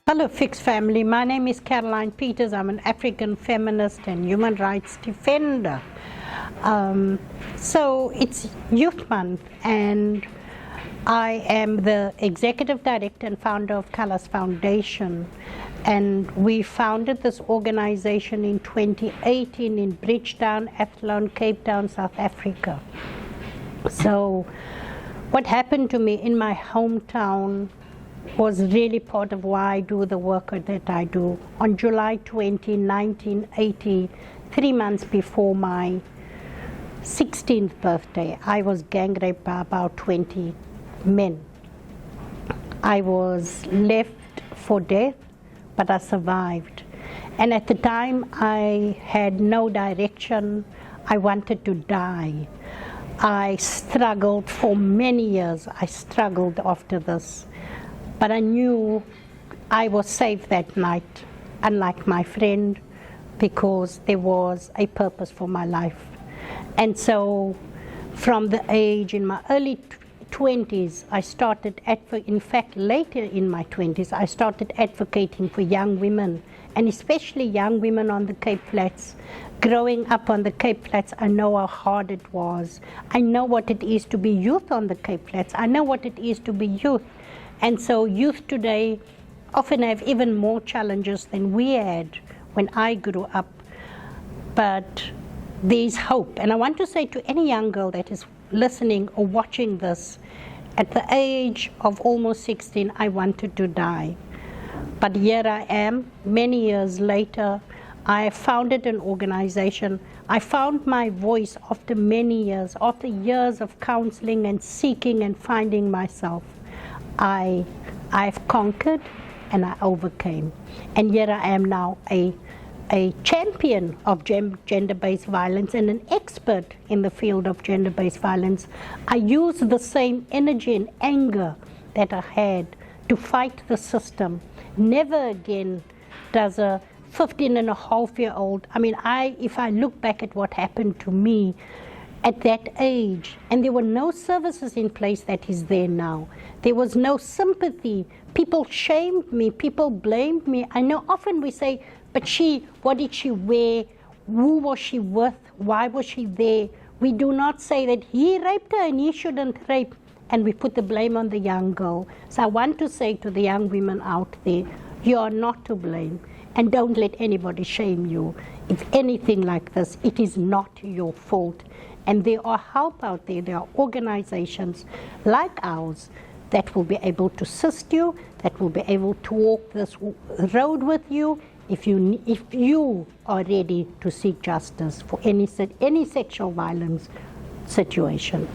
Hello, Fixed Family. My name is Caroline Peters. I'm an African feminist and human rights defender. So it's Youth Month, and I am the executive director and founder of Callas Foundation. And we founded this organization in 2018 in Bridgetown, Athlone, Cape Town, South Africa. So what happened to me in my hometown was really part of why I do the work that I do. On July 20, 1980, 3 months before my 16th birthday, I was gang raped by about 20 men. I was left for death, but I survived. And at the time, I had no direction. I wanted to die. I struggled for many years. I struggled after this. But I knew I was safe that night, unlike my friend, because there was a purpose for my life. And so from the age in my early 20s, I started, in fact, later in my 20s, I started advocating for young women, and especially young women on the Cape Flats. Growing up on the Cape Flats, I know how hard it was. I know what it is to be youth on the Cape Flats. I know what it is to be youth. And so youth today often have even more challenges than we had when I grew up. But there's hope. And I want to say to any young girl that is listening or watching this, at the age of almost 16, I wanted to die. But here I am, many years later. I founded an organization. I found my voice after many years, after years of counseling and seeking and finding myself. I've conquered and I overcame. And here I am now a champion of gender-based violence and an expert in the field of gender-based violence. I use the same energy and anger that I had to fight the system. Never again does a 15-and-a-half-year-old, if I look back at what happened to me at that age, and there were no services in place that is there now. There was no sympathy. People shamed me. People blamed me. I know often we say, but what did she wear? Who was she with? Why was she there? We do not say that he raped her and he shouldn't rape, and we put the blame on the young girl. So I want to say to the young women out there, you are not to blame, and don't let anybody shame you. If anything like this, it is not your fault. And there are help out there. There are organizations like ours that will be able to assist you, that will be able to walk this road with you if you are ready to seek justice for any sexual violence situation.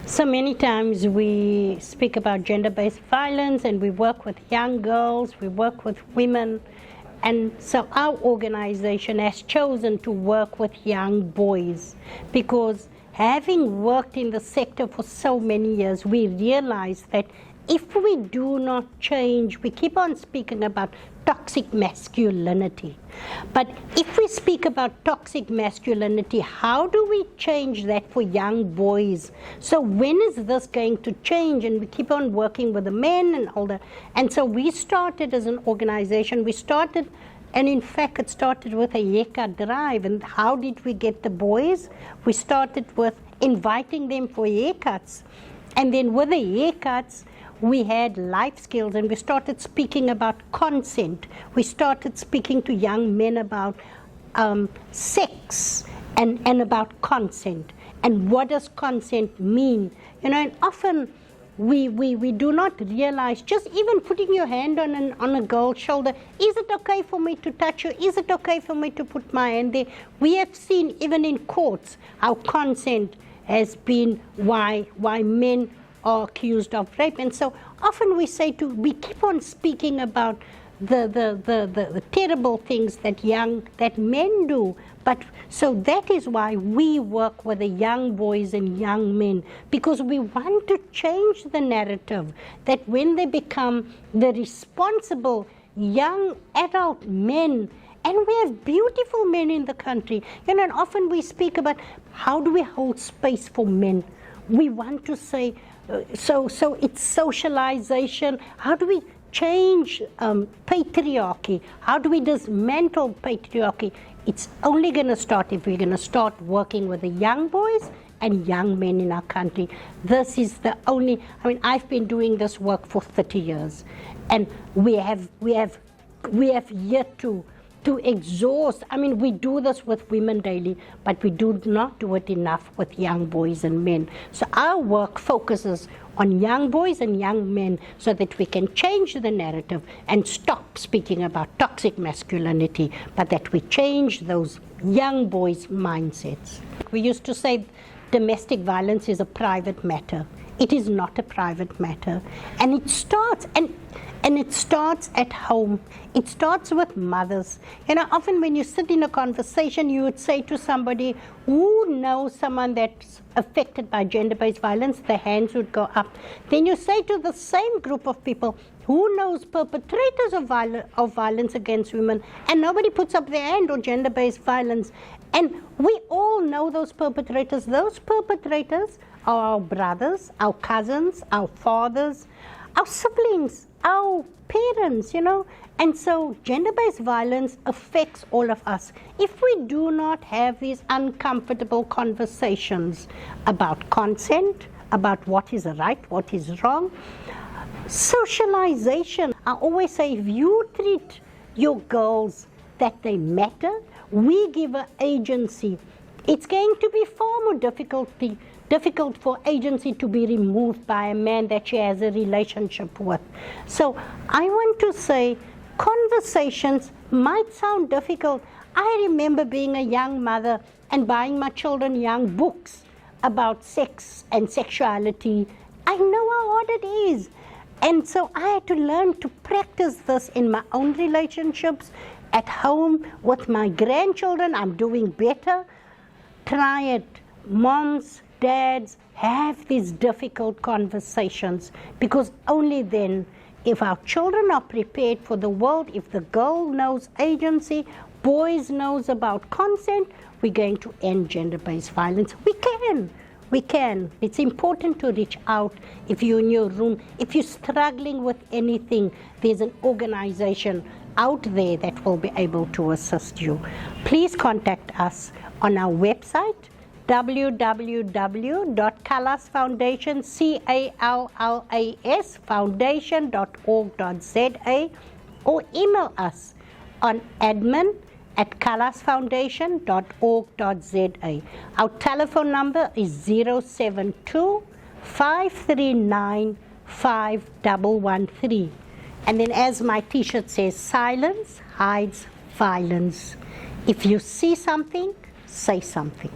So many times we speak about gender-based violence, and we work with young girls, we work with women. And so our organization has chosen to work with young boys, because having worked in the sector for so many years, we realize that if we do not change, we keep on speaking about toxic masculinity. But if we speak about toxic masculinity, how do we change that for young boys? So when is this going to change? And we keep on working with the men and all that. And so we started as an organization, and in fact, it started with a Yeka drive. And how did we get the boys? We started with inviting them for haircuts. And then with the haircuts, we had life skills, and we started speaking about consent. We started speaking to young men about sex and about consent. And what does consent mean? And often, we do not realize, just even putting your hand on a girl's shoulder, is it okay for me to touch you? Is it okay for me to put my hand there? We have seen, even in courts, how consent has been why men are accused of rape. And so often we keep on speaking about the terrible things that men do. But so that is why we work with the young boys and young men, because we want to change the narrative that when they become the responsible young adult men, and we have beautiful men in the country, and often we speak about how do we hold space for men. We want to say, so it's socialization. How do we change patriarchy? How do we dismantle patriarchy? It's only going to start if we're going to start working with the young boys and young men in our country. This is the only, I mean, I've been doing this work for 30 years, and we have yet to exhaust. I mean, we do this with women daily, but we do not do it enough with young boys and men. So our work focuses on young boys and young men so that we can change the narrative and stop speaking about toxic masculinity, but that we change those young boys' mindsets. We used to say domestic violence is a private matter. It is not a private matter. And it starts, and it starts at home. It starts with mothers. You know, often when you sit in a conversation, you would say to somebody who knows someone that's affected by gender-based violence, the hands would go up. Then you say to the same group of people, who knows perpetrators of violence against women, and nobody puts up their hand on gender-based violence. And we all know those perpetrators. Those perpetrators are our brothers, our cousins, our fathers, our siblings, our parents, you know. And so gender-based violence affects all of us. If we do not have these uncomfortable conversations about consent, about what is right, what is wrong, socialization. I always say, if you treat your girls that they matter, we give her agency. It's going to be far more difficult for agency to be removed by a man that she has a relationship with. So I want to say, conversations might sound difficult. I remember being a young mother and buying my children young books about sex and sexuality. I know how hard it is. And so I had to learn to practice this in my own relationships, at home, with my grandchildren. I'm doing better. Try it. Moms, dads, have these difficult conversations, because only then, if our children are prepared for the world, if the girl knows agency, boys knows about consent, we're going to end gender-based violence. We can. It's important to reach out. If you're in your room, if you're struggling with anything, there's an organization out there that will be able to assist you. Please contact us on our website, www.Callas Foundation, CALLAS foundation.org.za, or email us on admin@callasfoundation.org.za. Our telephone number is 072-539-5113. And then, as my t-shirt says, silence hides violence. If you see something, say something.